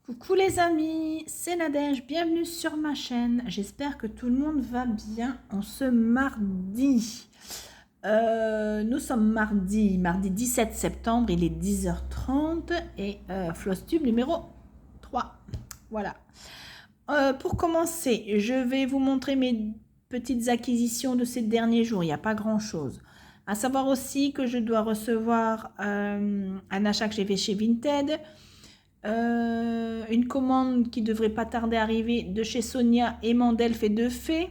Coucou les amis, c'est Nadège, bienvenue sur ma chaîne. J'espère que tout le monde va bien en ce mardi. Nous sommes mardi 17 septembre, il est 10h30 et Flosstube numéro 3. Voilà. Pour commencer, je vais vous montrer mes petites acquisitions de ces derniers jours. Il n'y a pas grand chose. À savoir aussi que je dois recevoir un achat que j'ai fait chez Vinted. Une commande qui devrait pas tarder à arriver de chez Sonia et Mandelf et de Fée,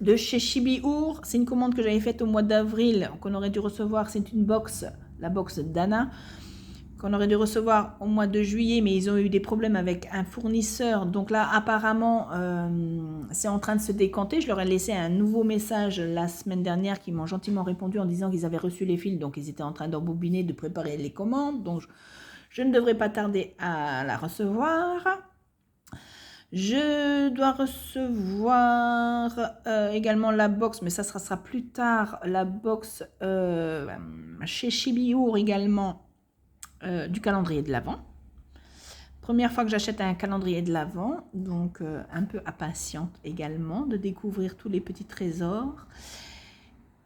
de chez Chibi-Our. C'est une commande que j'avais faite au mois d'avril, qu'on aurait dû recevoir. C'est une box, la box d'Anna, qu'on aurait dû recevoir au mois de juillet, mais ils ont eu des problèmes avec un fournisseur. Donc là, apparemment, c'est en train de se décanter. Je leur ai laissé un nouveau message la semaine dernière qui m'ont gentiment répondu en disant qu'ils avaient reçu les fils, donc ils étaient en train d'embobiner, de préparer les commandes. Donc je ne devrais pas tarder à la recevoir. Je dois recevoir également la box, mais ça sera plus tard, la box chez Chibi-Our également du calendrier de l'Avent. Première fois que j'achète un calendrier de l'Avent, donc un peu impatiente également de découvrir tous les petits trésors.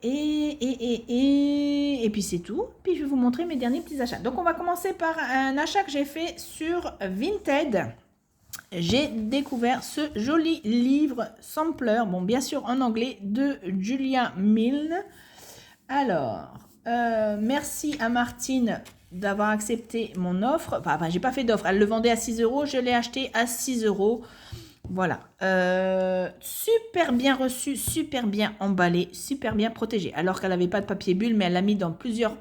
Et puis c'est tout. Puis je vais vous montrer mes derniers petits achats. Donc on va commencer par un achat que j'ai fait sur Vinted. J'ai découvert ce joli livre sampler, bon bien sûr en anglais, de Julia Milne. Alors, merci à Martine d'avoir accepté mon offre. Enfin, j'ai pas fait d'offre, elle le vendait à 6 €, je l'ai acheté à 6 €. Voilà, super bien reçu, super bien emballé, super bien protégé. Alors qu'elle n'avait pas de papier bulle, mais elle l'a mis dans plusieurs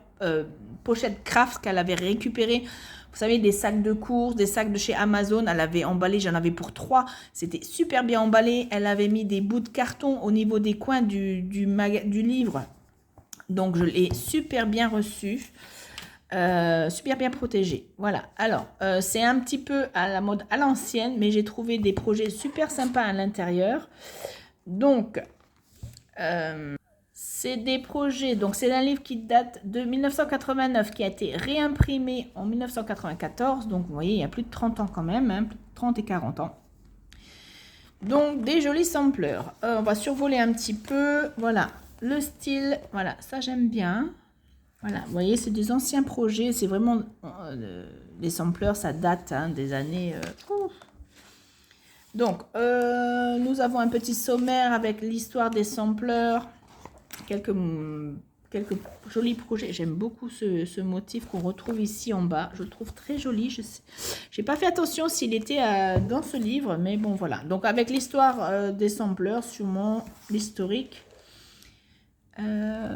pochettes craft qu'elle avait récupérées. Vous savez, des sacs de course, des sacs de chez Amazon. Elle avait emballé, j'en avais pour 3. C'était super bien emballé. Elle avait mis des bouts de carton au niveau des coins du livre. Donc, je l'ai super bien reçu. Super bien protégé. Voilà. Alors, c'est un petit peu à la mode à l'ancienne, mais j'ai trouvé des projets super sympas à l'intérieur. Donc, c'est des projets. Donc, c'est un livre qui date de 1989, qui a été réimprimé en 1994. Donc, vous voyez, il y a plus de 30 ans quand même, hein, plus de 30 et 40 ans. Donc, des jolis sampleurs. On va survoler un petit peu. Voilà. Le style, voilà, ça j'aime bien. Voilà, vous voyez, c'est des anciens projets, c'est vraiment, les sampleurs, ça date hein, des années... Donc, nous avons un petit sommaire avec l'histoire des sampleurs, quelques jolis projets. J'aime beaucoup ce motif qu'on retrouve ici en bas, je le trouve très joli. Je n'ai pas fait attention s'il était dans ce livre, mais bon, voilà. Donc, avec l'histoire des sampleurs, sûrement l'historique.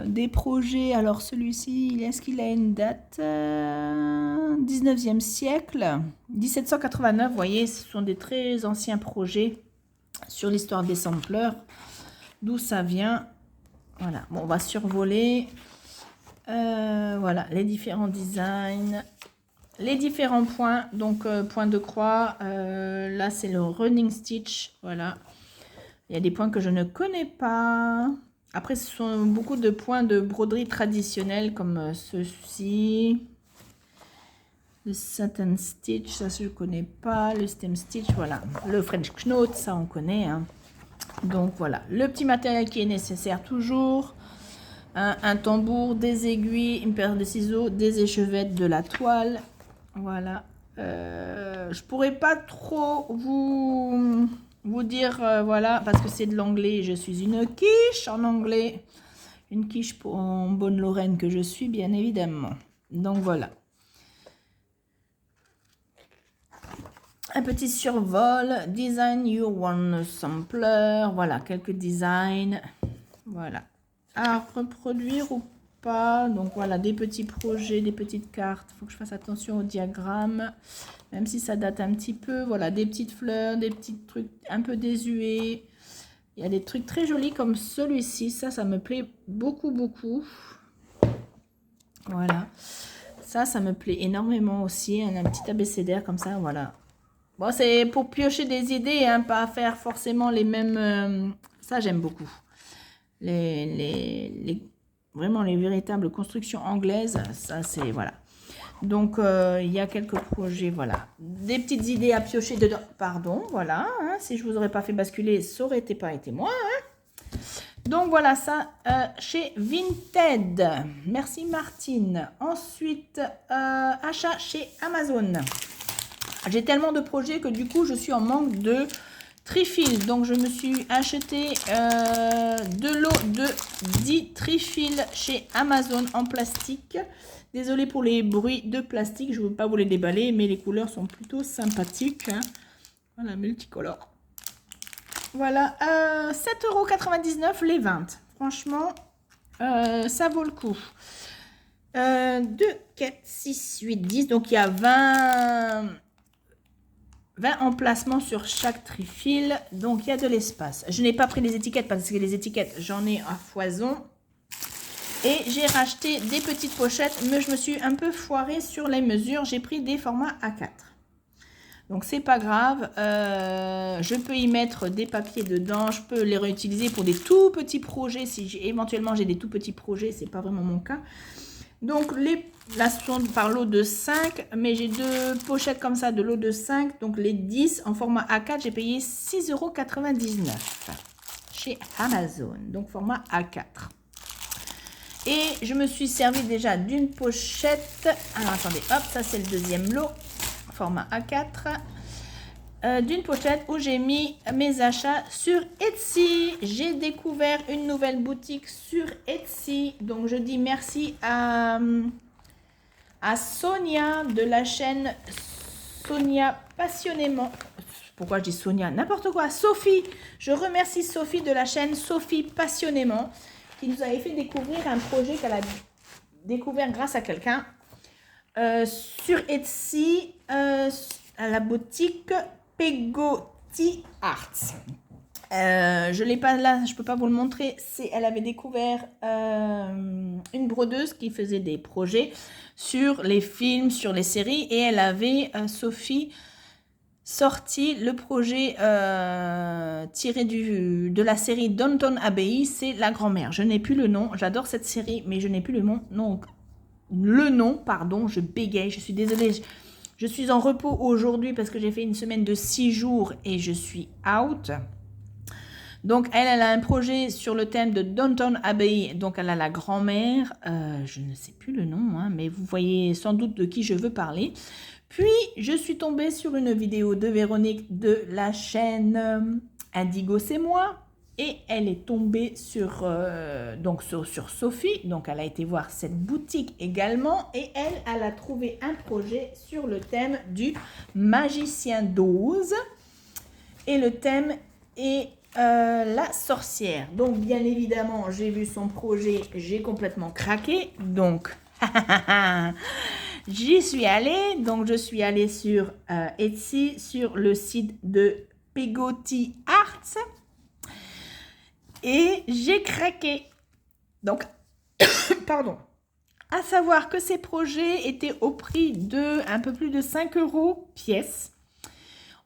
Des projets, alors celui-ci, est-ce qu'il a une date 19e siècle, 1789, vous voyez, ce sont des très anciens projets sur l'histoire des sampleurs, d'où ça vient. Voilà, bon, on va survoler. Voilà, les différents designs, les différents points, donc point de croix, là c'est le running stitch, voilà. Il y a des points que je ne connais pas. Après, ce sont beaucoup de points de broderie traditionnels comme ceci. Le satin stitch, ça je ne connais pas. Le stem stitch, voilà. Le French knot, ça on connaît. Hein. Donc voilà, le petit matériel qui est nécessaire toujours. Un tambour, des aiguilles, une paire de ciseaux, des échevettes, de la toile. Voilà. Je pourrais pas trop vous dire, voilà, parce que c'est de l'anglais, je suis une quiche en anglais, une quiche en bonne Lorraine que je suis, bien évidemment. Donc voilà. Un petit survol, design your one sampler, voilà, quelques designs, voilà. À reproduire ou pas, donc voilà, des petits projets, des petites cartes, il faut que je fasse attention au diagramme. Même si ça date un petit peu, voilà, des petites fleurs, des petits trucs un peu désuets. Il y a des trucs très jolis comme celui-ci, ça me plaît beaucoup, beaucoup. Voilà, ça me plaît énormément aussi, un petit abécédaire comme ça, voilà. Bon, c'est pour piocher des idées, hein, pas faire forcément les mêmes... ça, j'aime beaucoup. Vraiment, les véritables constructions anglaises, ça, c'est... Voilà. Donc, il y a quelques projets, voilà. Des petites idées à piocher dedans. Pardon, voilà. Hein, si je vous aurais pas fait basculer, ça aurait pas été moi. Hein. Donc, voilà ça chez Vinted. Merci Martine. Ensuite, achat chez Amazon. J'ai tellement de projets que du coup, je suis en manque de trifil. Donc, je me suis acheté deux lots de 10 trifils chez Amazon en plastique. Désolée pour les bruits de plastique, je ne veux pas vous les déballer, mais les couleurs sont plutôt sympathiques. Hein. Voilà, multicolore. Voilà, 7,99 € les 20. Franchement, ça vaut le coup. 2, 4, 6, 8, 10. Donc, il y a 20 emplacements sur chaque trifil. Donc, il y a de l'espace. Je n'ai pas pris les étiquettes parce que les étiquettes, j'en ai à foison. Et j'ai racheté des petites pochettes, mais je me suis un peu foirée sur les mesures. J'ai pris des formats A4. Donc, c'est pas grave. Je peux y mettre des papiers dedans. Je peux les réutiliser pour des tout petits projets. Si éventuellement j'ai des tout petits projets, c'est pas vraiment mon cas. Donc, là, ce sont par lot de 5. Mais j'ai deux pochettes comme ça de lot de 5. Donc, les 10 en format A4, j'ai payé 6,99 € chez Amazon. Donc, format A4. Et je me suis servi déjà d'une pochette. Alors, attendez, hop, ça c'est le deuxième lot, format A4. D'une pochette où j'ai mis mes achats sur Etsy. J'ai découvert une nouvelle boutique sur Etsy. Donc, je dis merci à Sonia de la chaîne Sonia Passionnément. Pourquoi je dis Sonia? N'importe quoi. Sophie. Je remercie Sophie de la chaîne Sophie Passionnément, qui nous avait fait découvrir un projet qu'elle a découvert grâce à quelqu'un sur Etsy, à la boutique Pegoty Arts. Je l'ai pas là, je peux pas vous le montrer. Elle avait découvert une brodeuse qui faisait des projets sur les films, sur les séries, et elle avait Sophie sorti le projet tiré de la série Downton Abbey, c'est La Grand-Mère. Je n'ai plus le nom, j'adore cette série, mais je n'ai plus le nom. Donc, pardon, je bégaye, je suis désolée. Je suis en repos aujourd'hui parce que j'ai fait une semaine de 6 jours et je suis out. Donc, elle a un projet sur le thème de Downton Abbey. Donc, elle a la grand-mère. Je ne sais plus le nom, hein, mais vous voyez sans doute de qui je veux parler. Puis, je suis tombée sur une vidéo de Véronique de la chaîne Indigo, c'est moi. Et elle est tombée sur Sophie. Donc, elle a été voir cette boutique également. Et elle a trouvé un projet sur le thème du magicien d'Oz. Et le thème est la sorcière. Donc, bien évidemment, j'ai vu son projet. J'ai complètement craqué. Donc, j'y suis allée. Donc, je suis allée sur Etsy, sur le site de Pegoty Arts. Et j'ai craqué. Donc, pardon. À savoir que ces projets étaient au prix de un peu plus de 5 € pièce.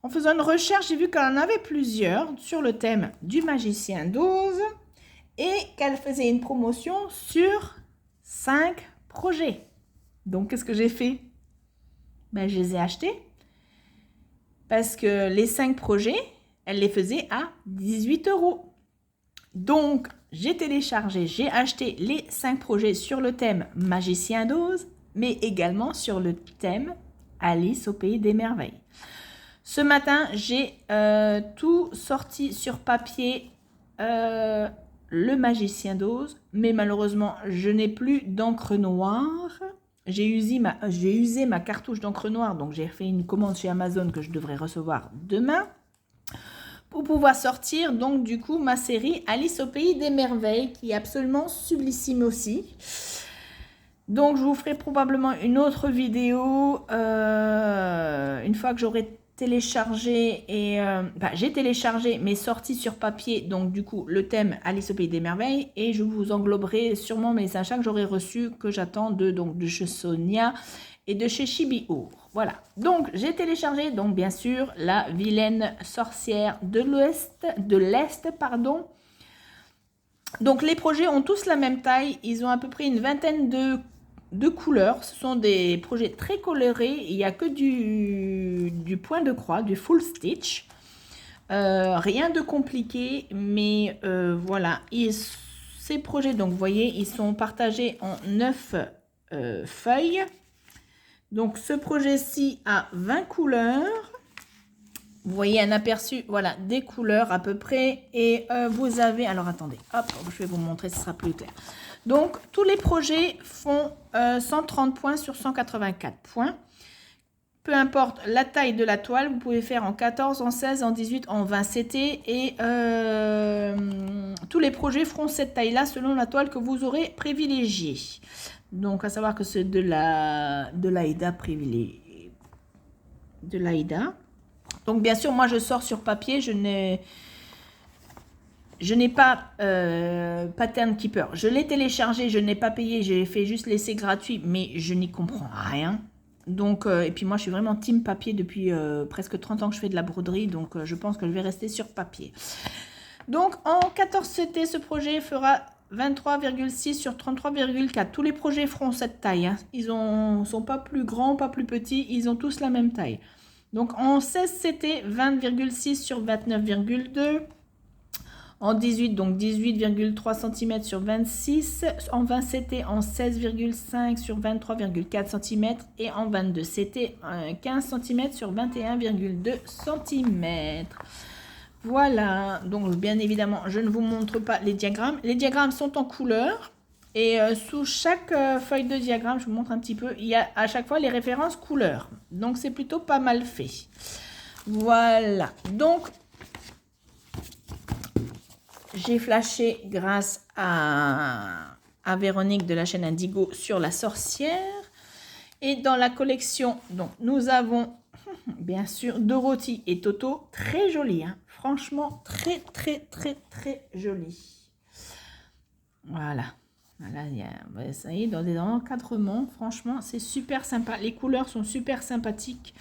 En faisant une recherche, j'ai vu qu'elle en avait plusieurs sur le thème du magicien d'Oz et qu'elle faisait une promotion sur 5 projets. Donc, qu'est-ce que j'ai fait? Ben, je les ai achetés parce que les 5 projets, elle les faisait à 18 €. Donc, j'ai téléchargé, j'ai acheté les 5 projets sur le thème magicien d'Oz, mais également sur le thème Alice au pays des merveilles. Ce matin, j'ai tout sorti sur papier, le magicien d'Oz, mais malheureusement, je n'ai plus d'encre noire. J'ai usé ma cartouche d'encre noire, donc j'ai fait une commande chez Amazon que je devrais recevoir demain pour pouvoir sortir donc du coup ma série Alice au pays des merveilles, qui est absolument sublissime aussi. Donc je vous ferai probablement une autre vidéo une fois que j'aurai téléchargé j'ai téléchargé mais sorti sur papier, donc du coup le thème Alice au pays des merveilles, et je vous engloberai sûrement mes achats que j'aurai reçus, que j'attends de chez Sonia et de chez Chibi-Our. Voilà, donc j'ai téléchargé donc bien sûr la vilaine sorcière de l'Est. Donc les projets ont tous la même taille, ils ont à peu près une vingtaine de de couleurs. Ce sont des projets très colorés. Il n'y a que du point de croix, du full stitch. Rien de compliqué, mais voilà. Et ces projets, donc vous voyez, ils sont partagés en 9 feuilles. Donc ce projet-ci a 20 couleurs. Vous voyez un aperçu, voilà, des couleurs à peu près. Et vous avez, alors attendez, hop, je vais vous montrer, ce sera plus clair. Donc tous les projets font 130 points sur 184 points. Peu importe la taille de la toile, vous pouvez faire en 14, en 16, en 18, en 20 CT. Et tous les projets feront cette taille-là selon la toile que vous aurez privilégiée. Donc, à savoir que c'est de l'Aïda privilégiée. De l'Aïda. Donc, bien sûr, moi, je sors sur papier. Je n'ai pas Pattern Keeper. Je l'ai téléchargé, je n'ai pas payé. J'ai fait juste l'essai gratuit, mais je n'y comprends rien. Donc, et puis moi, je suis vraiment team papier depuis presque 30 ans que je fais de la broderie. Donc, je pense que je vais rester sur papier. Donc, en 14 CT, ce projet fera 23,6 sur 33,4. Tous les projets feront cette taille. Hein. Ils ne sont pas plus grands, pas plus petits. Ils ont tous la même taille. Donc, en 16 CT, 20,6 sur 29,2. En 18, donc 18,3 cm sur 26. En 20, c'était en 16,5 sur 23,4 cm. Et en 22, c'était 15 cm sur 21,2 cm. Voilà. Donc, bien évidemment, je ne vous montre pas les diagrammes. Les diagrammes sont en couleur. Et sous chaque feuille de diagramme, je vous montre un petit peu, il y a à chaque fois les références couleurs. Donc, c'est plutôt pas mal fait. Voilà. Donc, j'ai flashé grâce à Véronique de la chaîne Indigo sur la sorcière. Et dans la collection, donc, nous avons bien sûr Dorothy et Toto. Très joli, hein. Franchement, très, très, très, très joli. Voilà. Voilà, ça y est, dans des encadrements, franchement, c'est super sympa. Les couleurs sont super sympathiques.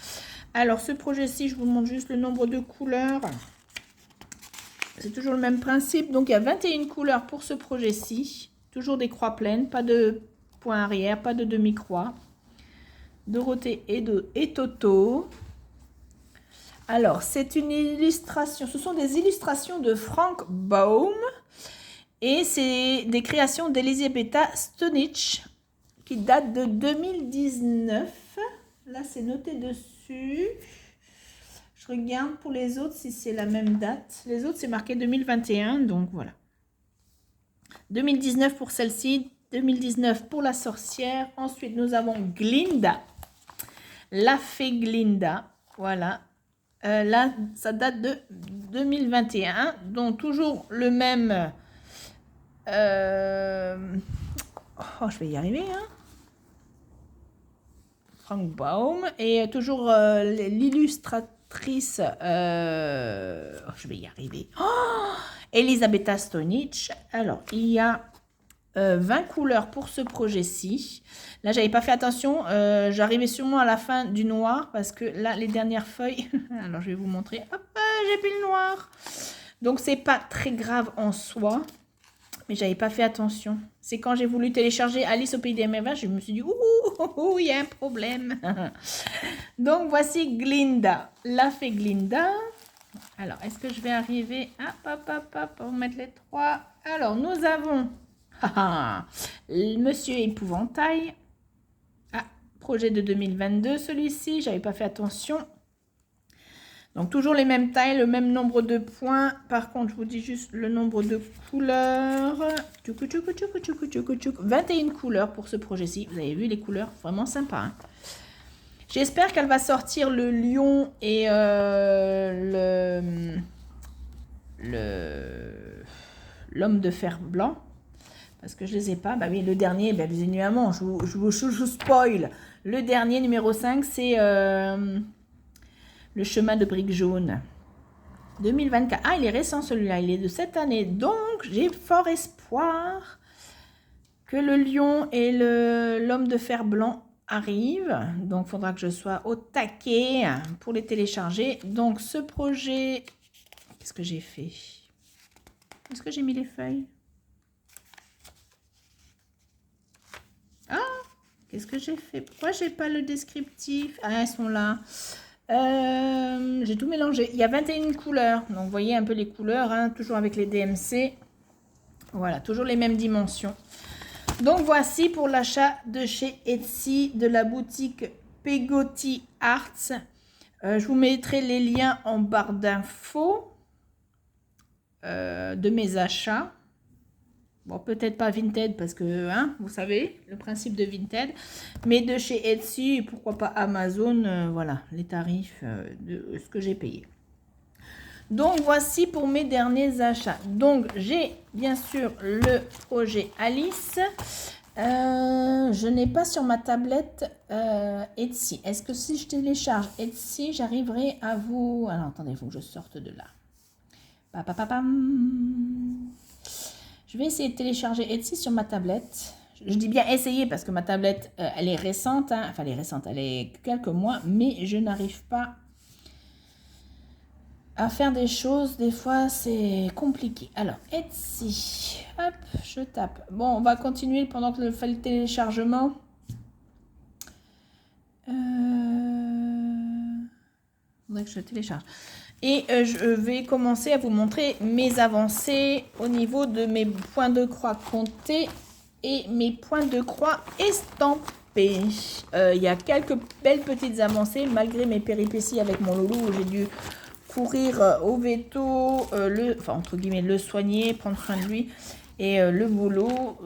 Alors, ce projet-ci, je vous montre juste le nombre de couleurs. C'est toujours le même principe. Donc, il y a 21 couleurs pour ce projet-ci. Toujours des croix pleines, pas de point arrière, pas de demi-croix. Dorothée et Toto. Alors, c'est une illustration. Ce sont des illustrations de Frank Baum. Et c'est des créations d'Elisabetta Stonich qui datent de 2019. Là, c'est noté dessus. Je regarde pour les autres si c'est la même date. Les autres, c'est marqué 2021, donc voilà. 2019 pour celle-ci, 2019 pour la sorcière. Ensuite, nous avons Glinda, la fée Glinda. Voilà. Là, ça date de 2021, donc toujours le même... Oh, je vais y arriver, hein. Frank Baum. Et toujours l'illustratrice... Oh, je vais y arriver. Oh, Elisabetta Stonich. Alors, il y a 20 couleurs pour ce projet-ci. Là, j'avais pas fait attention. J'arrivais sûrement à la fin du noir parce que là, les dernières feuilles... Alors, je vais vous montrer. Hop, j'ai plus le noir. Donc, c'est pas très grave en soi. Mais j'avais pas fait attention. C'est quand j'ai voulu télécharger Alice au Pays des Merveilles, je me suis dit, ouh, il y a un problème. Donc, voici Glinda, la fée Glinda. Alors, est-ce que je vais arriver? Hop, on va mettre les trois. Alors, nous avons Monsieur Épouvantail. Ah, projet de 2022, celui-ci, j'avais pas fait attention. Donc, toujours les mêmes tailles, le même nombre de points. Par contre, je vous dis juste le nombre de couleurs. 21 couleurs pour ce projet-ci. Vous avez vu les couleurs? Vraiment sympa. Hein. J'espère qu'elle va sortir le lion et l'homme de fer blanc. Parce que je ne les ai pas. Bah oui, le dernier, bien évidemment, je vous spoil. Le dernier, numéro 5, c'est... Le chemin de briques jaunes. 2024. Ah, il est récent celui-là. Il est de cette année. Donc, j'ai fort espoir que le lion et l'homme de fer blanc arrivent. Donc, il faudra que je sois au taquet pour les télécharger. Donc, ce projet... Qu'est-ce que j'ai fait? Est-ce que j'ai mis les feuilles? Ah, Qu'est-ce que j'ai fait? Pourquoi j'ai pas le descriptif? Ah, elles sont là. J'ai tout mélangé. Il y a 21 couleurs. Donc, vous voyez un peu les couleurs, hein, toujours avec les DMC. Voilà, toujours les mêmes dimensions. Donc, voici pour l'achat de chez Etsy, de la boutique Pegoty Arts. Je vous mettrai les liens en barre d'infos de mes achats. Bon, peut-être pas Vinted parce que, hein, vous savez, le principe de Vinted. Mais de chez Etsy, et pourquoi pas Amazon, voilà, les tarifs de ce que j'ai payé. Donc, voici pour mes derniers achats. Donc, j'ai bien sûr le projet Alice. Je n'ai pas sur ma tablette Etsy. Est-ce que si je télécharge Etsy, j'arriverai à vous... Alors, attendez, il faut que je sorte de là. Je vais essayer de télécharger Etsy sur ma tablette. Je dis bien essayer parce que ma tablette, elle est récente. Hein. Enfin, elle est récente, elle est quelques mois. Mais je n'arrive pas à faire des choses. Des fois, c'est compliqué. Alors, Etsy. Hop, je tape. Bon, on va continuer pendant que je fais le téléchargement. Faudrait que je télécharge. Et je vais commencer à vous montrer mes avancées au niveau de mes points de croix comptés et mes points de croix estampés. Il y a quelques belles petites avancées malgré mes péripéties avec mon loulou où j'ai dû courir au veto, enfin entre guillemets le soigner, prendre soin de lui et le boulot,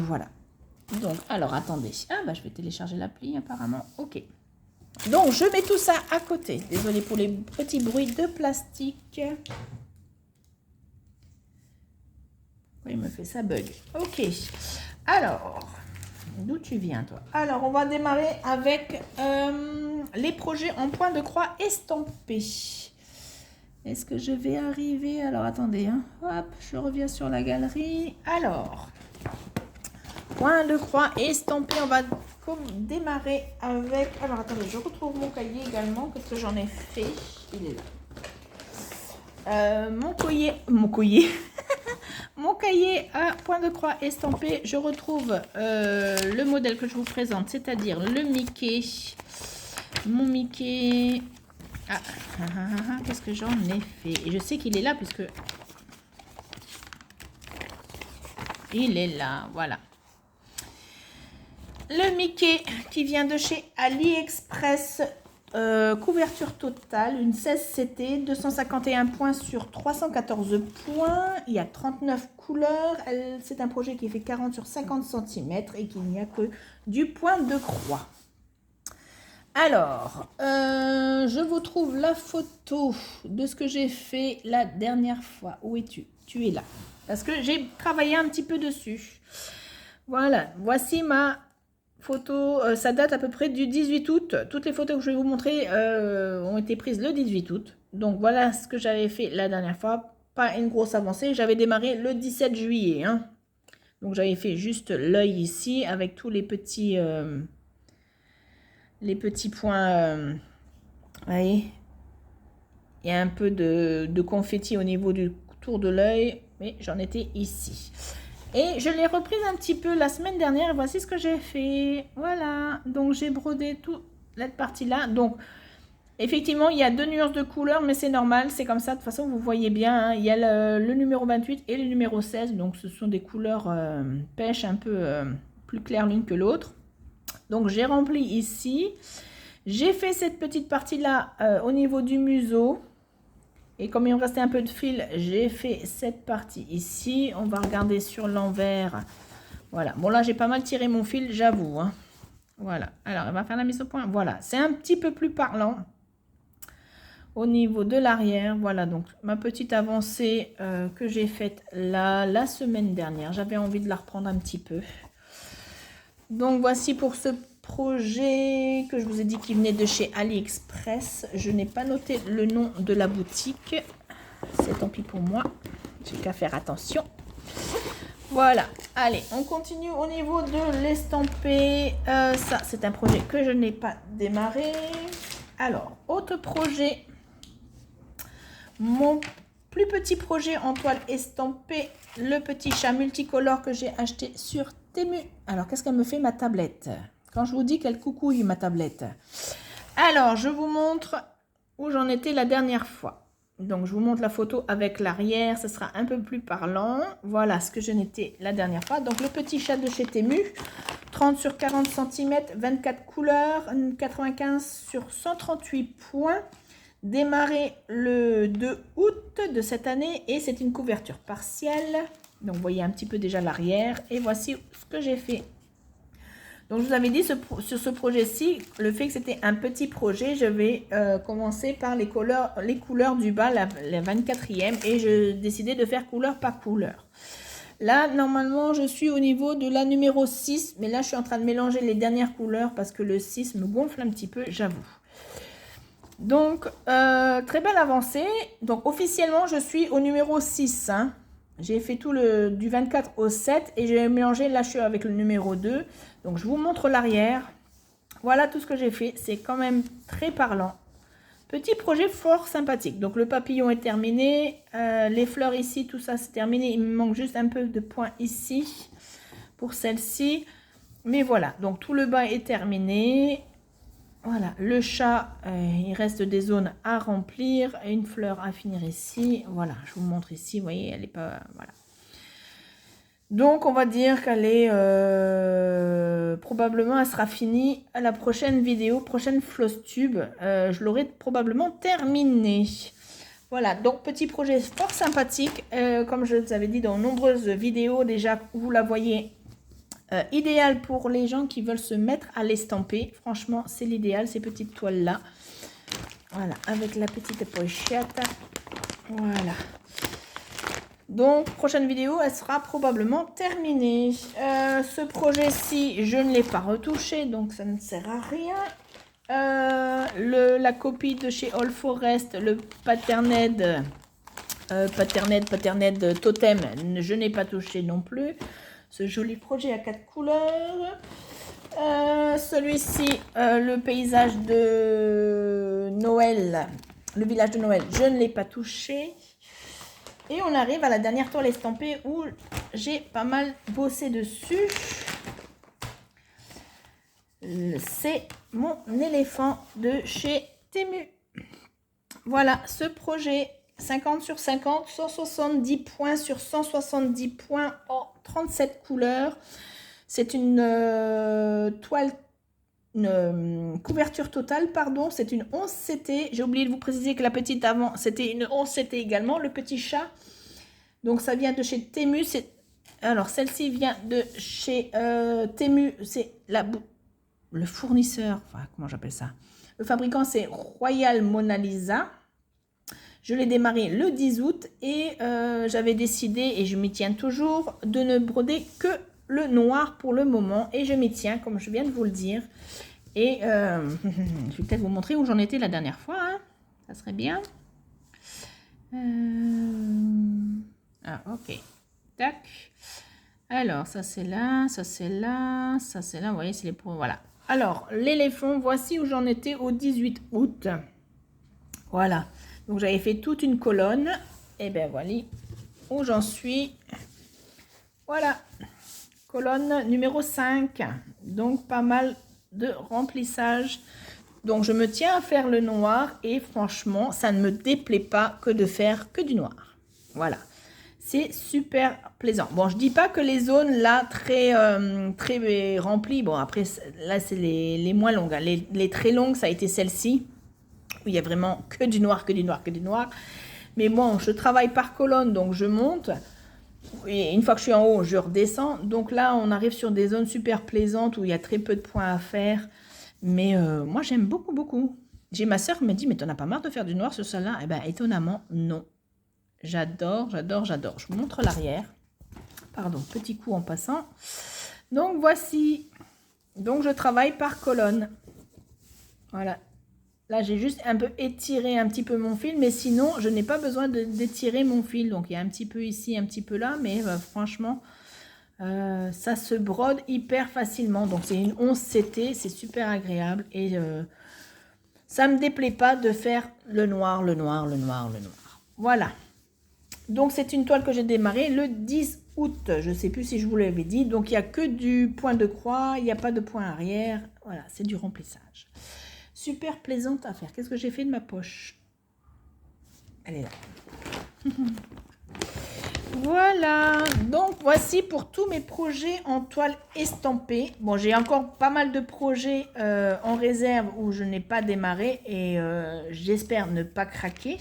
voilà. Donc, alors attendez, je vais télécharger l'appli apparemment, ok. Donc, je mets tout ça à côté. Désolée pour les petits bruits de plastique. Oui, il me fait ça bug. Ok. Alors, d'où tu viens, toi? Alors, on va démarrer avec les projets en point de croix estampés. Est-ce que je vais arriver? Alors, attendez. Hein. Hop, je reviens sur la galerie. Alors, point de croix estampé. On va démarrer avec... Alors, attendez, je retrouve mon cahier également, parce que j'en ai fait. Il est là. Mon cahier à point de croix estampé. Je retrouve le modèle que je vous présente, c'est-à-dire le Mickey. Mon Mickey... qu'est-ce que j'en ai fait? Et je sais qu'il est là, puisque... Il est là, voilà. Le Mickey qui vient de chez AliExpress, couverture totale, une 16CT, 251 points sur 314 points. Il y a 39 couleurs. C'est un projet qui fait 40 sur 50 cm et qu'il n'y a que du point de croix. Alors, je vous trouve la photo de ce que j'ai fait la dernière fois. Où es-tu? Tu es là. Parce que j'ai travaillé un petit peu dessus. Voilà, voici ma... photo, ça date à peu près du 18 août. Toutes les photos que je vais vous montrer ont été prises le 18 août. Donc voilà ce que j'avais fait la dernière fois. Pas une grosse avancée. J'avais démarré le 17 juillet. Hein. Donc j'avais fait juste l'œil ici avec tous les petits points. Vous voyez, il y a un peu de confetti au niveau du tour de l'œil. Mais j'en étais ici. Et je l'ai reprise un petit peu la semaine dernière. Et voici ce que j'ai fait. Voilà. Donc, j'ai brodé toute cette partie-là. Donc, effectivement, il y a 2 nuances de couleurs, mais c'est normal. C'est comme ça. De toute façon, vous voyez bien. Hein, il y a le numéro 28 et le numéro 16. Donc, ce sont des couleurs pêche un peu plus claires l'une que l'autre. Donc, j'ai rempli ici. J'ai fait cette petite partie-là au niveau du museau. Et comme il me restait un peu de fil, j'ai fait cette partie ici. On va regarder sur l'envers. Voilà. Bon, là, j'ai pas mal tiré mon fil, j'avoue. Hein. Voilà. Alors, on va faire la mise au point. Voilà. C'est un petit peu plus parlant au niveau de l'arrière. Voilà. Donc, ma petite avancée que j'ai faite là, la semaine dernière. J'avais envie de la reprendre un petit peu. Donc, voici pour ce projet que je vous ai dit qui venait de chez AliExpress. Je n'ai pas noté le nom de la boutique. C'est tant pis pour moi. J'ai qu'à faire attention. Voilà. Allez, on continue au niveau de l'estampé. Ça, c'est un projet que je n'ai pas démarré. Alors, autre projet. Mon plus petit projet en toile estampée. Le petit chat multicolore que j'ai acheté sur Temu. Alors, qu'est-ce qu'elle me fait ma tablette ? quand je vous dis qu'elle coucouille ma tablette. Alors, je vous montre où j'en étais la dernière fois. Donc, je vous montre la photo avec l'arrière. Ce sera un peu plus parlant. Voilà ce que je n'étais la dernière fois. Donc, le petit chat de chez Temu. 30 sur 40 cm, 24 couleurs, 95 sur 138 points. Démarré le 2 août de cette année. Et c'est une couverture partielle. Donc, vous voyez un petit peu déjà l'arrière. Et voici ce que j'ai fait. Donc, je vous avais dit sur ce projet-ci, le fait que c'était un petit projet, je vais commencer par les couleurs du bas, la 24e, et je décidais de faire couleur par couleur. Là, normalement, je suis au niveau de la numéro 6, mais là, je suis en train de mélanger les dernières couleurs parce que le 6 me gonfle un petit peu, j'avoue. Donc, très belle avancée. Donc, officiellement, je suis au numéro 6, hein. J'ai fait tout du 24 au 7 et j'ai mélangé, là je suis avec le numéro 2. Donc je vous montre l'arrière. Voilà tout ce que j'ai fait. C'est quand même très parlant. Petit projet fort sympathique. Donc le papillon est terminé. Les fleurs ici, tout ça c'est terminé. Il me manque juste un peu de points ici pour celle-ci. Mais voilà, donc tout le bas est terminé. Voilà, le chat, il reste des zones à remplir, une fleur à finir ici. Voilà, je vous montre ici, vous voyez, elle n'est pas... Voilà. Donc, on va dire qu'elle est... probablement, elle sera finie à la prochaine vidéo, prochaine floss tube. Je l'aurai probablement terminée. Voilà, donc petit projet fort sympathique. Comme je vous avais dit dans de nombreuses vidéos, déjà, vous la voyez... idéal pour les gens qui veulent se mettre à l'estamper. Franchement, c'est l'idéal, ces petites toiles-là. Voilà, avec la petite pochette. Voilà. Donc, prochaine vidéo, elle sera probablement terminée. Ce projet-ci, je ne l'ai pas retouché, donc ça ne sert à rien. La copie de chez All Forest, le Patterned Totem, je n'ai pas touché non plus. Ce joli projet à 4 couleurs. Celui-ci, le paysage de Noël, le village de Noël, je ne l'ai pas touché. Et on arrive à la dernière toile estampée où j'ai pas mal bossé dessus. C'est mon éléphant de chez Temu. Voilà, ce projet 50 sur 50, 170 points sur 170 points en 37 couleurs. C'est une toile, une couverture totale, pardon. C'est une 11 CT. J'ai oublié de vous préciser que la petite avant, c'était une 11 CT également, le petit chat. Donc, ça vient de chez Temu. Alors, celle-ci vient de chez Temu. C'est le fournisseur, enfin, comment j'appelle ça? Le fabricant, c'est Royal Mona Lisa. Je l'ai démarré le 10 août et j'avais décidé, et je m'y tiens toujours, de ne broder que le noir pour le moment. Et je m'y tiens, comme je viens de vous le dire. Et je vais peut-être vous montrer où j'en étais la dernière fois. Hein. Ça serait bien. Ah, ok. Tac. Alors, ça c'est là, ça c'est là, ça c'est là. Vous voyez, c'est les points. Voilà. Alors, l'éléphant, voici où j'en étais au 18 août. Voilà. Donc, j'avais fait toute une colonne. Et bien, voilà où j'en suis. Voilà. Colonne numéro 5. Donc, pas mal de remplissage. Donc, je me tiens à faire le noir. Et franchement, ça ne me déplaît pas que de faire que du noir. Voilà. C'est super plaisant. Bon, je dis pas que les zones là, très remplies. Bon, après, là, c'est les moins longues. Hein. Les très longues, ça a été celle-ci. Où il y a vraiment que du noir, que du noir, que du noir. Mais bon, je travaille par colonne, donc je monte. Et une fois que je suis en haut, je redescends. Donc là, on arrive sur des zones super plaisantes où il y a très peu de points à faire. Mais moi, j'aime beaucoup, beaucoup. J'ai ma soeur qui me dit, mais t'en as pas marre de faire du noir sur celle-là? Eh bien, étonnamment, non. J'adore, j'adore, j'adore. Je vous montre l'arrière. Pardon, petit coup en passant. Donc, voici. Donc, je travaille par colonne. Voilà. Là, j'ai juste un peu étiré un petit peu mon fil, mais sinon, je n'ai pas besoin d'étirer mon fil. Donc, il y a un petit peu ici, un petit peu là, mais franchement, ça se brode hyper facilement. Donc, c'est une 11 CT, c'est super agréable et ça ne me déplaît pas de faire le noir, le noir, le noir, le noir. Voilà. Donc, c'est une toile que j'ai démarrée le 10 août. Je ne sais plus si je vous l'avais dit. Donc, il n'y a que du point de croix. Il n'y a pas de point arrière. Voilà, c'est du remplissage. Super plaisante à faire. Qu'est-ce que j'ai fait de ma poche? Elle est là. Voilà. Donc, voici pour tous mes projets en toile estampée. Bon, j'ai encore pas mal de projets en réserve où je n'ai pas démarré. Et j'espère ne pas craquer.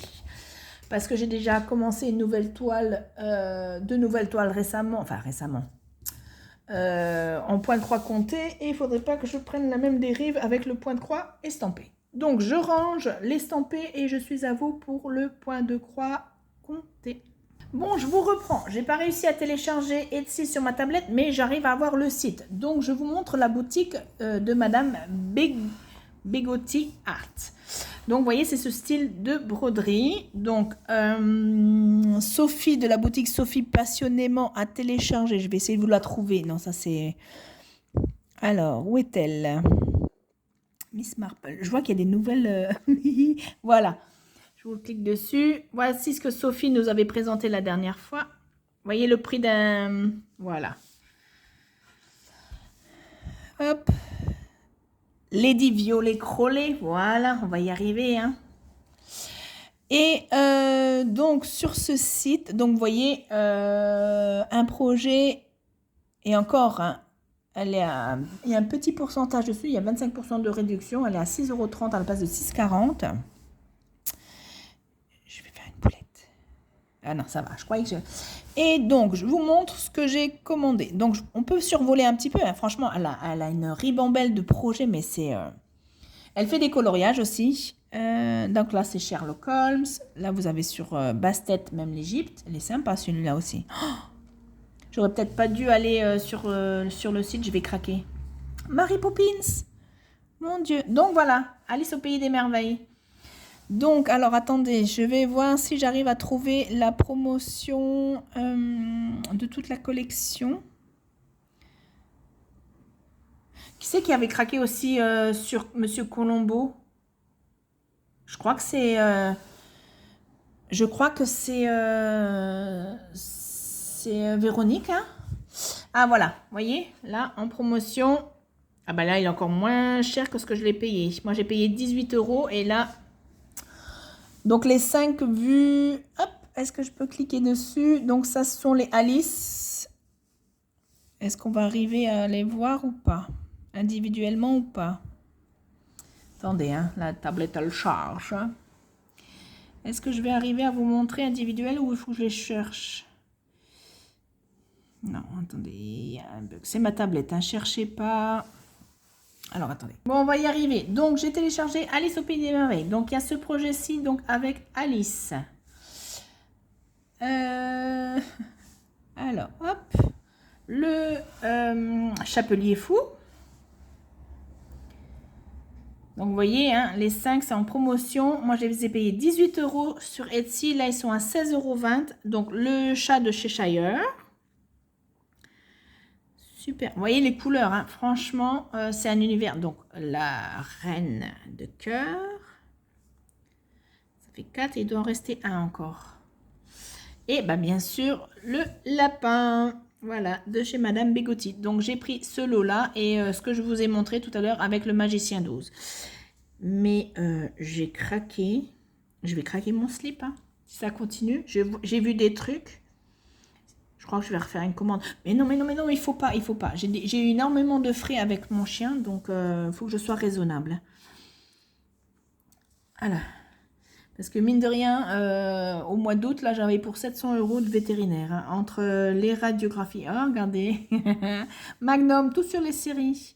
Parce que j'ai déjà commencé une nouvelle toile, deux nouvelles toiles récemment, en point de croix compté, et il ne faudrait pas que je prenne la même dérive avec le point de croix estampé. Donc je range l'estampé et je suis à vous pour le point de croix compté. Bon, je vous reprends. J'ai pas réussi à télécharger Etsy sur ma tablette, mais j'arrive à avoir le site. Donc je vous montre la boutique de Madame Begotti Art. Donc, vous voyez, c'est ce style de broderie. Donc, Sophie de la boutique Sophie Passionnément a téléchargé. Je vais essayer de vous la trouver. Non, ça c'est... Alors, où est-elle? Miss Marple. Je vois qu'il y a des nouvelles... Voilà. Je vous clique dessus. Voici ce que Sophie nous avait présenté la dernière fois. Vous voyez le prix d'un... Voilà. Hop. Lady Violet Crowley, voilà, on va y arriver. Hein. Et donc, sur ce site, donc vous voyez, un projet, et encore, hein, il y a un petit pourcentage dessus, il y a 25% de réduction, elle est à 6,30 € à la place de 6,40 €. Je vais faire une boulette. Ah non, ça va, je croyais que je... Et donc, je vous montre ce que j'ai commandé. Donc, on peut survoler un petit peu, hein. Franchement, elle a une ribambelle de projets, mais c'est... Elle fait des coloriages aussi. Donc là, c'est Sherlock Holmes. Là, vous avez sur Bastet, même l'Égypte. Elle est sympa, celui-là aussi. Oh, j'aurais peut-être pas dû aller sur le site. Je vais craquer. Mary Poppins. Mon Dieu. Donc voilà, Alice au Pays des Merveilles. Donc, alors, attendez. Je vais voir si j'arrive à trouver la promotion de toute la collection. Qui c'est qui avait craqué aussi sur Monsieur Colombo? Je crois que c'est... Véronique. Hein. Ah voilà, vous voyez, là, en promotion. Ah bah là, il est encore moins cher que ce que je l'ai payé. Moi, j'ai payé 18 € et là... Donc, les 5 vues... Hop, est-ce que je peux cliquer dessus? Donc, ça, ce sont les Alice. Est-ce qu'on va arriver à les voir ou pas? Individuellement ou pas? Attendez, hein, la tablette, elle charge. Hein. Est-ce que je vais arriver à vous montrer individuel ou il faut que je les cherche? Non, attendez, il y a un bug. C'est ma tablette, hein, cherchez pas. Alors, attendez. Bon, on va y arriver. Donc, j'ai téléchargé Alice au Pays des Merveilles. Donc, il y a ce projet-ci, donc avec Alice. Alors, hop. Le Chapelier Fou. Donc, vous voyez, hein, les 5, c'est en promotion. Moi, je les ai payés 18 € sur Etsy. Là, ils sont à 16,20 €. Donc, le chat de Cheshire. Super. Vous voyez les couleurs, hein. Franchement, c'est un univers. Donc, la reine de cœur. Ça fait 4 et il doit en rester un encore. Et bah, bien sûr, le lapin. Voilà, de chez Madame Begotti. Donc, j'ai pris ce lot-là et ce que je vous ai montré tout à l'heure avec le Magicien 12. Mais j'ai craqué. Je vais craquer mon slip. Hein. Si ça continue. J'ai vu des trucs. Je crois que je vais refaire une commande. Mais non, il faut pas. J'ai eu énormément de frais avec mon chien. Donc, il faut que je sois raisonnable. Voilà. Parce que mine de rien, au mois d'août, là, j'avais pour 700 € de vétérinaire. Hein, entre les radiographies. Oh, regardez. Magnum, tout sur les séries.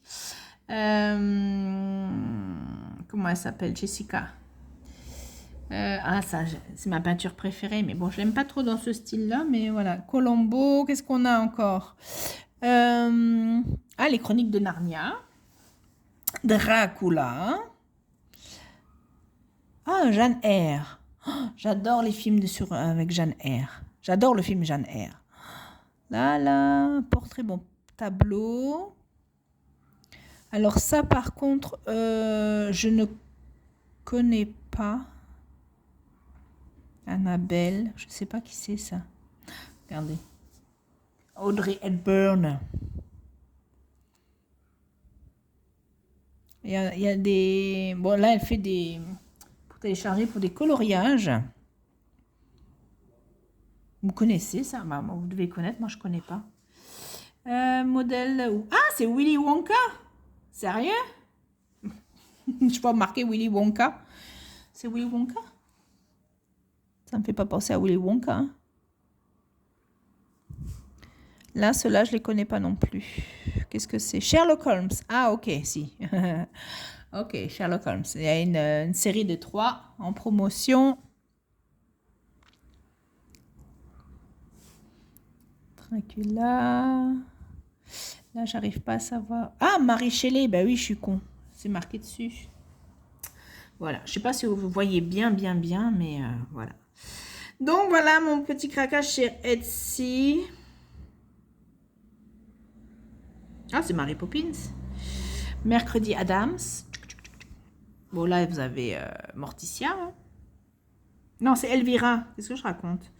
Comment elle s'appelle? Jessica. Ça, c'est ma peinture préférée. Mais bon, je l'aime pas trop dans ce style-là. Mais voilà. Colombo. Qu'est-ce qu'on a encore? Les Chroniques de Narnia. Dracula. Ah, Jeanne Eyre. Oh, j'adore les films avec Jeanne Eyre. J'adore le film Jeanne Eyre. Là, portrait, bon, tableau. Alors ça, par contre, je ne connais pas. Annabelle, je ne sais pas qui c'est ça. Regardez. Audrey Hepburn. Il y a des... Bon, là, elle fait des... Pour télécharger pour des coloriages. Vous connaissez ça? Bah, vous devez connaître, moi je connais pas. Modèle... Ah, c'est Willy Wonka? Sérieux? Je peux marquer Willy Wonka. C'est Willy Wonka? Ça me fait pas penser à Willy Wonka. Hein. Là, ceux-là, je les connais pas non plus. Qu'est-ce que c'est? Sherlock Holmes. Ah, ok, si. Ok, Sherlock Holmes. Il y a une série de 3 en promotion. Dracula. Là, j'arrive pas à savoir. Ah, Marie Shelley. Ben oui, je suis con. C'est marqué dessus. Voilà. Je sais pas si vous voyez bien, mais voilà. Donc, voilà mon petit craquage chez Etsy. Ah, c'est Mary Poppins. Mercredi Adams. Bon, là, vous avez Morticia. Hein. Non, c'est Elvira. Qu'est-ce que je raconte?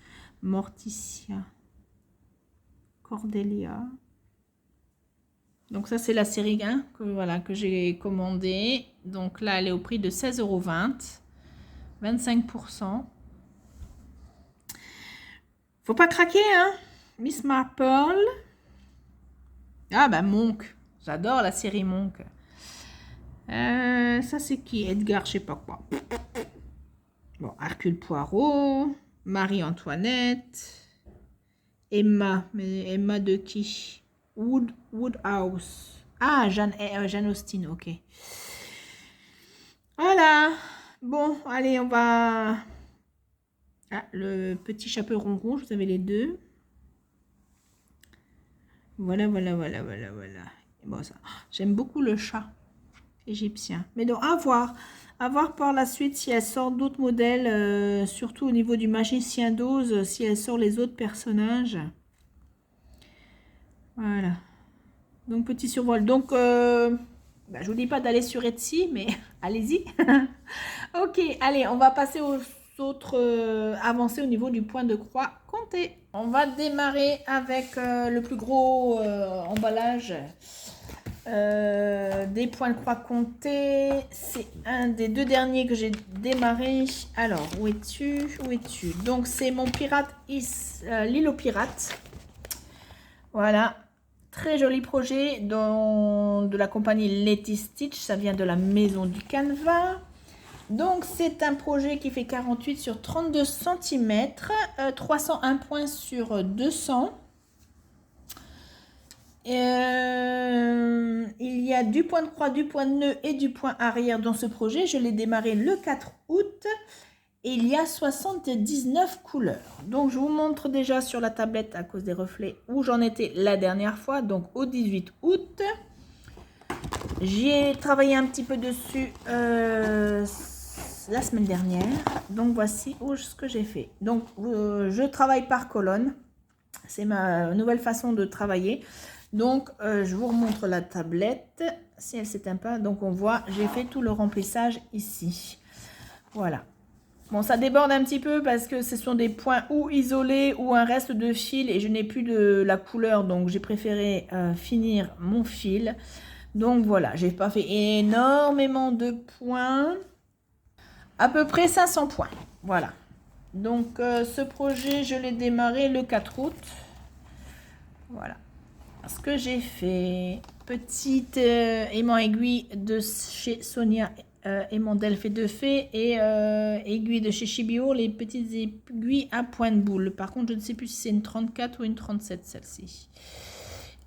Morticia. Cordelia. Donc, ça, c'est la série 1 que j'ai commandée. Donc, là, elle est au prix de 16,20 €. 25%. Faut pas craquer, hein? Miss Marple. Ah, bah, Monk. J'adore la série Monk. Ça, c'est qui? Edgar, je sais pas quoi. Bon, Hercule Poirot. Marie-Antoinette. Emma. Mais Emma de qui? Woodhouse. Ah, Jane Austen, ok. Voilà. Bon, allez, on va... Ah, le petit chaperon rouge, vous avez les deux. Voilà. Bon, ça. J'aime beaucoup le chat égyptien. Mais donc, à voir par la suite si elle sort d'autres modèles, surtout au niveau du magicien d'Oz, si elle sort les autres personnages. Voilà. Donc, petit survol. Donc, je vous dis pas d'aller sur Etsy, mais allez-y. Ok, allez, on va passer aux autres avancées au niveau du point de croix compté. On va démarrer avec le plus gros emballage des points de croix comptés. C'est un des 2 derniers que j'ai démarré. Alors, où es-tu? Donc, c'est mon pirate l'île aux pirates. Voilà. Très joli projet de la compagnie Letty Stitch. Ça vient de la maison du canevas. Donc, c'est un projet qui fait 48 sur 32 cm. 301 points sur 200. Il y a du point de croix, du point de nœud et du point arrière dans ce projet. Je l'ai démarré le 4 août. Et il y a 79 couleurs. Donc, je vous montre déjà sur la tablette à cause des reflets où j'en étais la dernière fois. Donc, au 18 août. J'ai travaillé un petit peu dessus la semaine dernière. Donc, voici ce que j'ai fait. Donc, je travaille par colonne. C'est ma nouvelle façon de travailler. Donc, je vous remontre la tablette. Si elle ne s'éteint pas. Donc, on voit, j'ai fait tout le remplissage ici. Voilà. Bon, ça déborde un petit peu parce que ce sont des points ou isolés ou un reste de fil et je n'ai plus de la couleur. Donc, j'ai préféré finir mon fil. Donc, voilà, j'ai pas fait énormément de points. À peu près 500 points. Voilà. Donc, ce projet, je l'ai démarré le 4 août. Voilà. Ce que j'ai fait, petite aimant aiguille de chez Sonia aimant d'Elf et de Fée et aiguille de chez Chibio, les petites aiguilles à point de boule. Par contre, je ne sais plus si c'est une 34 ou une 37 celle-ci.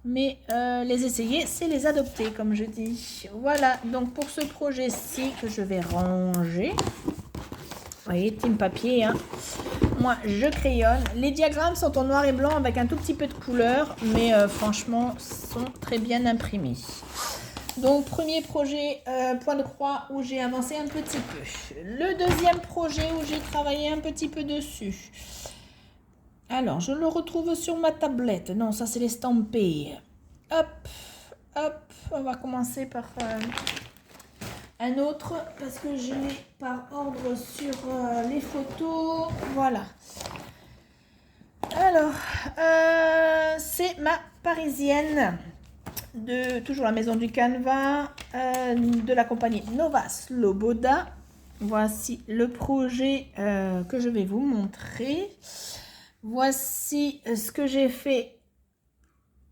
Mais les essayer, c'est les adopter, comme je dis. Voilà, donc pour ce projet-ci que je vais ranger. Vous voyez, team papier, hein. Moi, je crayonne. Les diagrammes sont en noir et blanc avec un tout petit peu de couleur, mais franchement, sont très bien imprimés. Donc, premier projet, point de croix, où j'ai avancé un petit peu. Le deuxième projet, où j'ai travaillé un petit peu dessus. Alors, je le retrouve sur ma tablette. Non, ça, c'est l'estampé. Hop, on va commencer par un autre, parce que je l'ai par ordre sur les photos. Voilà. Alors, c'est c'est ma parisienne de toujours la maison du canevas de la compagnie Nova Sloboda. Voici le projet que je vais vous montrer. Voici ce que j'ai fait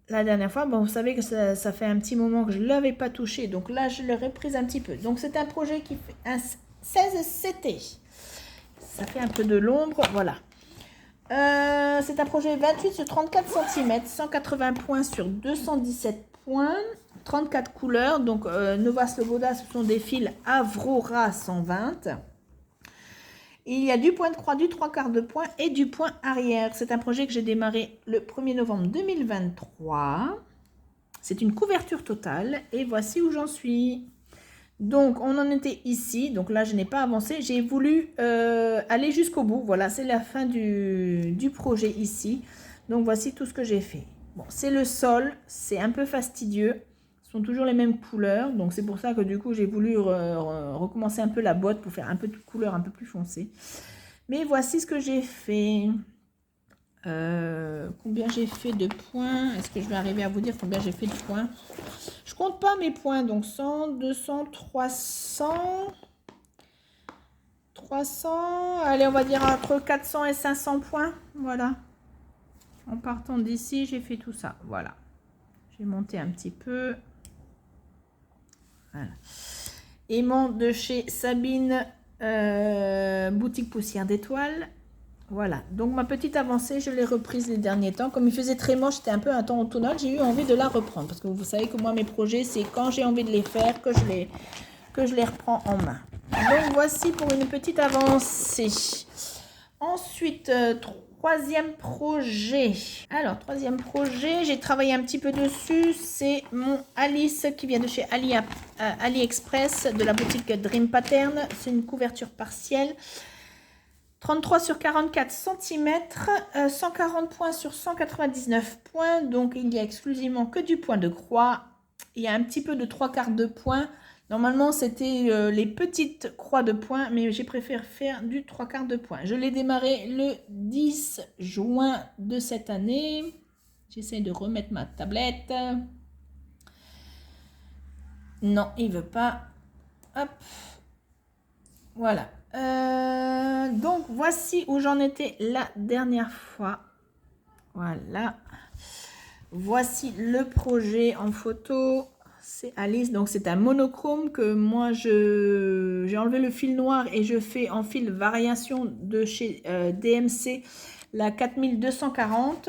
la dernière fois. Bon, vous savez que ça fait un petit moment que je ne l'avais pas touché, donc là je l'ai reprise un petit peu. Donc c'est un projet qui fait un 16 CT. Ça fait un peu de l'ombre, voilà. C'est un projet 28 sur 34 cm, 180 points sur 217 points, 34 couleurs. Donc Nova Sloboda, ce sont des fils Avrora 120. Il y a du point de croix, du 3/4 de point et du point arrière. C'est un projet que j'ai démarré le 1er novembre 2023. C'est une couverture totale et voici où j'en suis. Donc, on en était ici. Donc là, je n'ai pas avancé. J'ai voulu aller jusqu'au bout. Voilà, c'est la fin du projet ici. Donc, voici tout ce que j'ai fait. Bon, c'est le sol. C'est un peu fastidieux. Ce sont toujours les mêmes couleurs. Donc, c'est pour ça que du coup, j'ai voulu recommencer un peu la boîte pour faire un peu de couleur un peu plus foncée. Mais voici ce que j'ai fait. Combien j'ai fait de points? Est-ce que je vais arriver à vous dire combien j'ai fait de points? Je compte pas mes points, donc 100, 200, 300, 300, allez, on va dire entre 400 et 500 points, voilà. En partant d'ici, j'ai fait tout ça, voilà. J'ai monté un petit peu. Voilà. Aimant de chez Sabine, boutique poussière d'étoiles. Voilà, donc ma petite avancée, je l'ai reprise les derniers temps. Comme il faisait très moche, c'était un peu un temps automnal, j'ai eu envie de la reprendre. Parce que vous savez que moi, mes projets, c'est quand j'ai envie de les faire que je les reprends en main. Donc voici pour une petite avancée. Ensuite, troisième projet. Alors, troisième projet, j'ai travaillé un petit peu dessus. C'est mon Alice qui vient de chez AliExpress de la boutique Dream Pattern. C'est une couverture partielle. 33 sur 44 cm, 140 points sur 199 points. Donc, il n'y a exclusivement que du point de croix. Il y a un petit peu de 3/4 de point. Normalement, c'était les petites croix de points, mais j'ai préféré faire du 3/4 de point. Je l'ai démarré le 10 juin de cette année. J'essaie de remettre ma tablette. Non, il ne veut pas. Hop. Voilà. Donc voici où j'en étais la dernière fois. Voilà. Voici le projet en photo. C'est Alice. Donc c'est un monochrome que moi j'ai enlevé le fil noir et je fais en fil variation de chez DMC la 4240.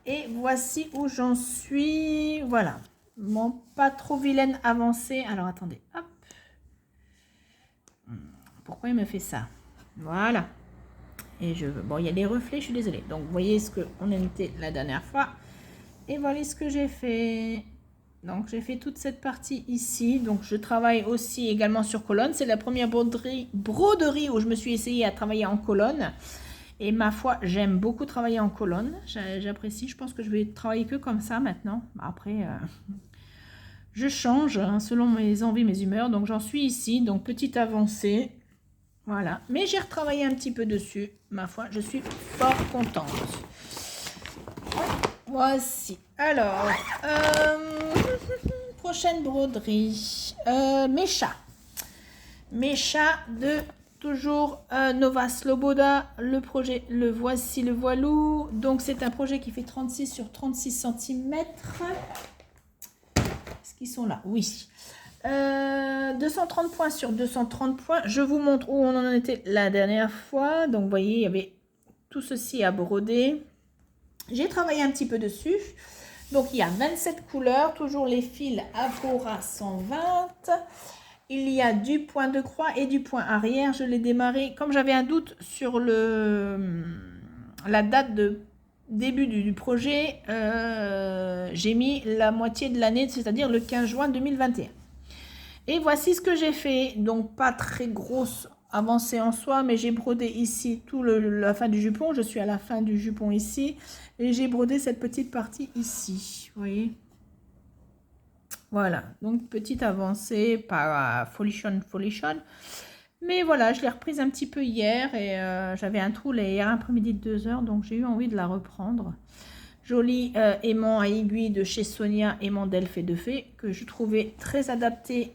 Et voici où j'en suis. Voilà. Mon pas trop vilaine avancée. Alors attendez. Hop. Pourquoi il me fait ça? Voilà. Et bon, il y a des reflets, je suis désolée. Donc, vous voyez ce qu'on était la dernière fois. Et voilà ce que j'ai fait. Donc, j'ai fait toute cette partie ici. Donc, je travaille aussi également sur colonne. C'est la première broderie où je me suis essayée à travailler en colonne. Et ma foi, j'aime beaucoup travailler en colonne. J'apprécie. Je pense que je vais travailler que comme ça maintenant. Après, je change hein, selon mes envies, mes humeurs. Donc, j'en suis ici. Donc, petite avancée. Voilà, mais j'ai retravaillé un petit peu dessus. Ma foi, je suis fort contente. Voici. Alors, prochaine broderie. Mécha. Mécha de toujours Nova Sloboda. Le projet, le voici, le voilou. Donc, c'est un projet qui fait 36 sur 36 cm. Est-ce qu'ils sont là? Oui. 230 points sur 230 points. Je vous montre où on en était la dernière fois. Donc, vous voyez, il y avait tout ceci à broder. J'ai travaillé un petit peu dessus. Donc, il y a 27 couleurs. Toujours les fils Avrora 120. Il y a du point de croix et du point arrière. Je l'ai démarré. Comme j'avais un doute sur la date de début du projet, j'ai mis la moitié de l'année, c'est-à-dire le 15 juin 2021. Et voici ce que j'ai fait. Donc, pas très grosse avancée en soi, mais j'ai brodé ici tout la fin du jupon. Je suis à la fin du jupon ici. Et j'ai brodé cette petite partie ici. Vous voyez? Voilà. Donc, petite avancée, pas folichonne. Mais voilà, je l'ai reprise un petit peu hier. Et j'avais un trou hier après-midi de 2 heures. Donc, j'ai eu envie de la reprendre. joli aimant à aiguille de chez Sonia, aimant d'elfe et de fée, que je trouvais très adapté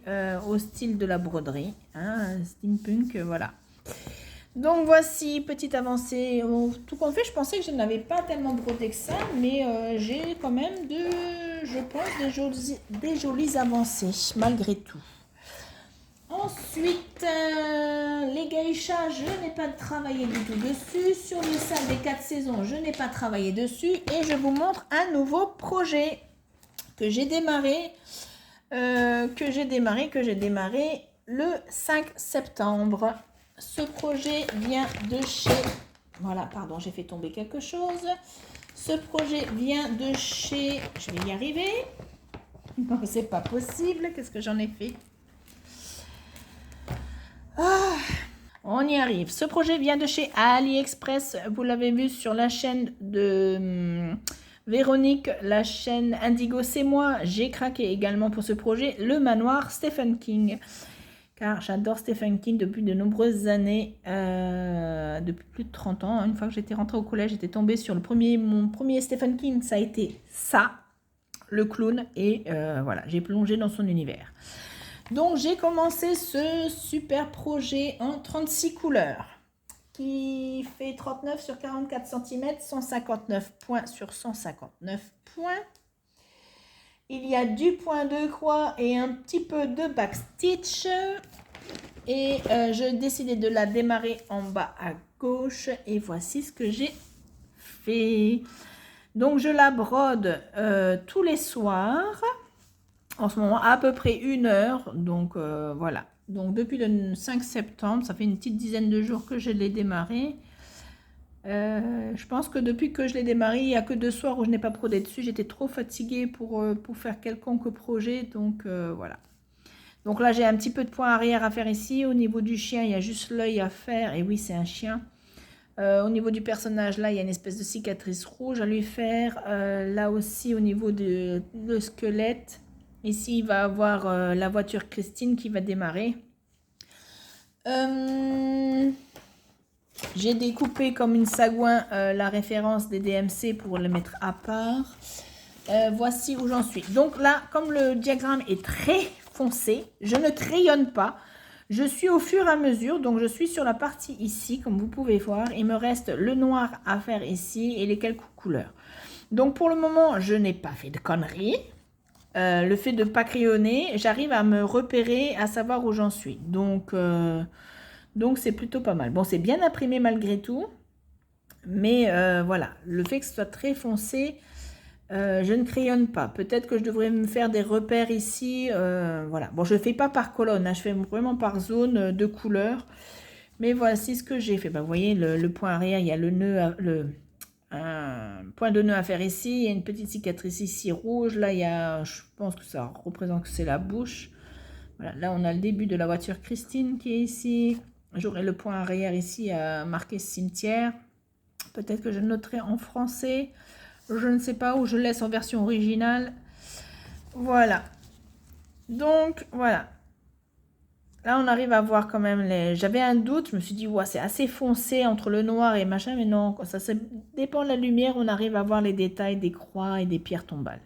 au style de la broderie, hein, steampunk, voilà. Donc voici, petite avancée. Tout compte fait, je pensais que je n'avais pas tellement brodé que ça, mais j'ai quand même, je pense, des jolies avancées, malgré tout. Ensuite, les geishas, je n'ai pas travaillé du tout dessus. Sur le sac des 4 saisons, je n'ai pas travaillé dessus. Et je vous montre un nouveau projet que j'ai démarré, le 5 septembre. Ce projet vient de chez... Voilà, pardon, j'ai fait tomber quelque chose. Ce projet vient de chez... Je vais y arriver. Non, c'est pas possible. Qu'est-ce que j'en ai fait? On y arrive. Ce projet vient de chez AliExpress. Vous l'avez vu sur la chaîne de Véronique, la chaîne Indigo C'est Moi. J'ai craqué également pour ce projet, le manoir Stephen King. Car j'adore Stephen King depuis de nombreuses années, depuis plus de 30 ans. Une fois que j'étais rentrée au collège, j'étais tombée sur mon premier Stephen King. Ça a été ça, le clown. Et voilà, j'ai plongé dans son univers. Donc, j'ai commencé ce super projet en 36 couleurs qui fait 39 sur 44 cm, 159 points sur 159 points. Il y a du point de croix et un petit peu de backstitch. Et j'ai décidé de la démarrer en bas à gauche. Et voici ce que j'ai fait. Donc, je la brode tous les soirs. En ce moment, à peu près 1 heure. Donc, voilà. Donc, depuis le 5 septembre, ça fait une petite dizaine de jours que je l'ai démarré. Je pense que depuis que je l'ai démarré, il n'y a que 2 soirs où je n'ai pas brodé dessus. J'étais trop fatiguée pour faire quelconque projet. Donc, voilà. Donc là, j'ai un petit peu de point arrière à faire ici. Au niveau du chien, il y a juste l'œil à faire. Et oui, c'est un chien. Au niveau du personnage, là, il y a une espèce de cicatrice rouge à lui faire. Là aussi, au niveau du squelette. Ici, il va avoir la voiture Christine qui va démarrer. J'ai découpé comme une sagouin la référence des DMC pour le mettre à part. Voici où j'en suis. Donc là, comme le diagramme est très foncé, je ne crayonne pas. Je suis au fur et à mesure. Donc, je suis sur la partie ici, comme vous pouvez voir. Il me reste le noir à faire ici et les quelques couleurs. Donc, pour le moment, je n'ai pas fait de conneries. Le fait de ne pas crayonner, j'arrive à me repérer, à savoir où j'en suis. Donc c'est plutôt pas mal. Bon, c'est bien imprimé malgré tout. Mais voilà, le fait que ce soit très foncé, je ne crayonne pas. Peut-être que je devrais me faire des repères ici. Voilà. Bon, je ne fais pas par colonne, hein, je fais vraiment par zone de couleur. Mais voici ce que j'ai fait. Bah, vous voyez, le point arrière, il y a le nœud, un point de nœud à faire ici. Il y a une petite cicatrice ici rouge. Là, il y a, je pense que ça représente que c'est la bouche. Voilà, là, on a le début de la voiture Christine qui est ici. J'aurai le point arrière ici à marquer cimetière. Peut-être que je le noterai en français. Je ne sais pas, où je laisse en version originale. Voilà. Donc, voilà. Là, on arrive à voir quand même les... J'avais un doute, je me suis dit, ouais, c'est assez foncé entre le noir et machin, mais non, ça dépend de la lumière, on arrive à voir les détails des croix et des pierres tombales.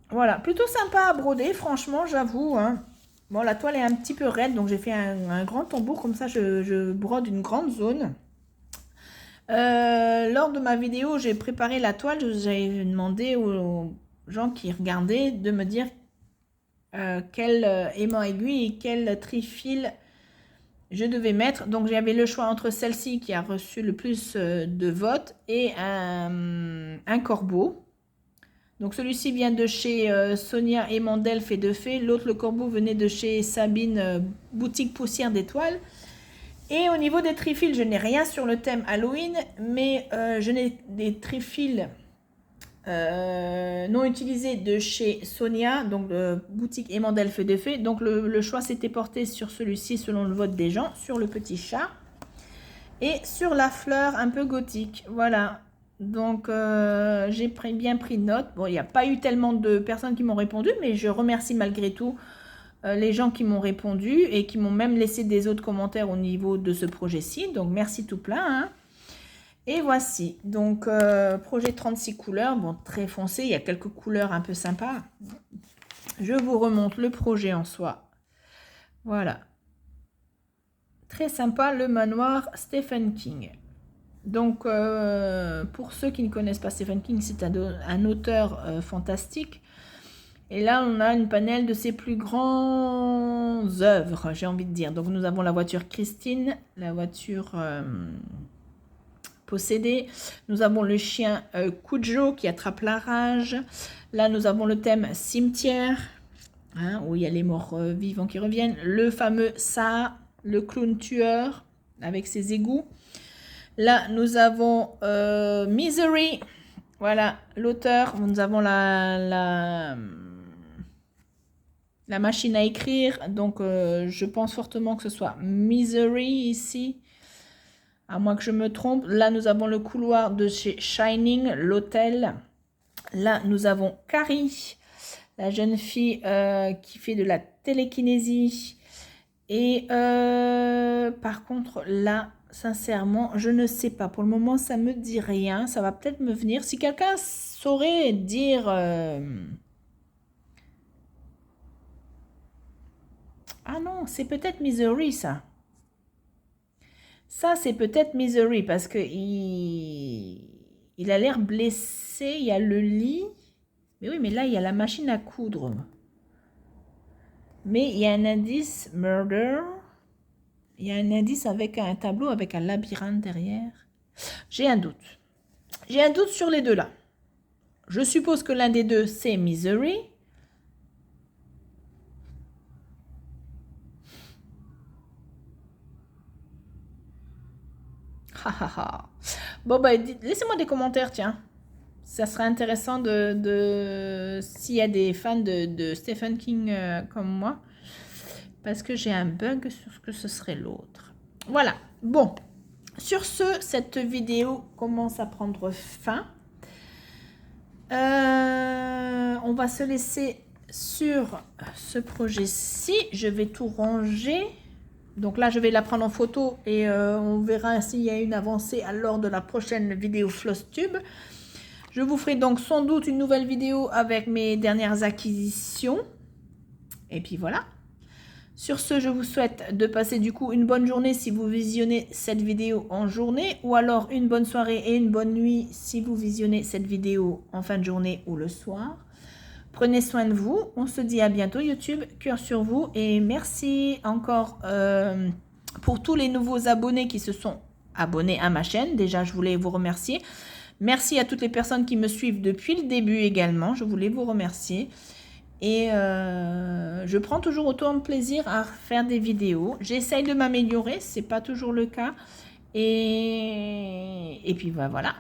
Voilà, plutôt sympa à broder, franchement, j'avoue. Hein. Bon, la toile est un petit peu raide, donc j'ai fait un grand tambour, comme ça je brode une grande zone. Lors de ma vidéo, j'ai préparé la toile, j'avais demandé aux gens qui regardaient de me dire quel aimant aiguille et quel trifil je devais mettre. Donc j'avais le choix entre celle-ci qui a reçu le plus de votes et un corbeau. Donc celui-ci vient de chez Sonia aimant d'elfe et de fée. L'autre, le corbeau, venait de chez Sabine, boutique poussière d'étoiles. Et au niveau des trifils, je n'ai rien sur le thème Halloween, mais je n'ai des trifils non utilisés de chez Sonia, donc boutique aimant d'elfe et de fée. Donc le choix s'était porté sur celui-ci selon le vote des gens, sur le petit chat et sur la fleur un peu gothique. Voilà. Donc j'ai bien pris note. Bon, il n'y a pas eu tellement de personnes qui m'ont répondu, mais je remercie malgré tout les gens qui m'ont répondu et qui m'ont même laissé des autres commentaires au niveau de ce projet-ci. Donc merci tout plein. Hein. Et voici, donc projet 36 couleurs, bon très foncé, il y a quelques couleurs un peu sympas. Je vous remonte le projet en soi. Voilà. Très sympa, le manoir Stephen King. Donc pour ceux qui ne connaissent pas Stephen King, c'est un auteur fantastique. Et là, on a une panel de ses plus grandes œuvres, j'ai envie de dire. Donc nous avons la voiture Christine, la voiture... possédé. Nous avons le chien Cujo qui attrape la rage. Là, nous avons le thème cimetière, hein, où il y a les morts vivants qui reviennent. Le fameux Sa, le clown tueur, avec ses égouts. Là, nous avons Misery. Voilà, l'auteur. Nous avons la machine à écrire. Donc, je pense fortement que ce soit Misery ici. À moins que je me trompe. Là, nous avons le couloir de chez Shining, l'hôtel. Là, nous avons Carrie, la jeune fille qui fait de la télékinésie. Et par contre, là, sincèrement, je ne sais pas. Pour le moment, ça ne me dit rien. Ça va peut-être me venir. Si quelqu'un saurait dire... Ah non, c'est peut-être Misery, ça. Ça, c'est peut-être Misery parce que il a l'air blessé. Il y a le lit. Mais oui, mais là, il y a la machine à coudre. Mais il y a un indice Murder. Il y a un indice avec un tableau avec un labyrinthe derrière. J'ai un doute. J'ai un doute sur les deux là. Je suppose que l'un des deux, c'est Misery. Bon, bah, laissez-moi des commentaires, tiens. Ça serait intéressant s'il y a des fans de Stephen King comme moi. Parce que j'ai un bug sur ce que ce serait l'autre. Voilà. Bon. Sur ce, cette vidéo commence à prendre fin. On va se laisser sur ce projet-ci. Je vais tout ranger. Donc là, je vais la prendre en photo et on verra s'il y a une avancée lors de la prochaine vidéo Flosstube. Je vous ferai donc sans doute une nouvelle vidéo avec mes dernières acquisitions. Et puis voilà. Sur ce, je vous souhaite de passer du coup une bonne journée si vous visionnez cette vidéo en journée. Ou alors une bonne soirée et une bonne nuit si vous visionnez cette vidéo en fin de journée ou le soir. Prenez soin de vous. On se dit à bientôt YouTube. Cœur sur vous. Et merci encore pour tous les nouveaux abonnés qui se sont abonnés à ma chaîne. Déjà, je voulais vous remercier. Merci à toutes les personnes qui me suivent depuis le début également. Je voulais vous remercier. Et je prends toujours autant de plaisir à faire des vidéos. J'essaye de m'améliorer. Ce n'est pas toujours le cas. Et puis voilà.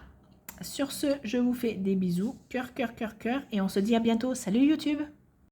Sur ce, je vous fais des bisous. Cœur, cœur, cœur, cœur. Et on se dit à bientôt. Salut YouTube!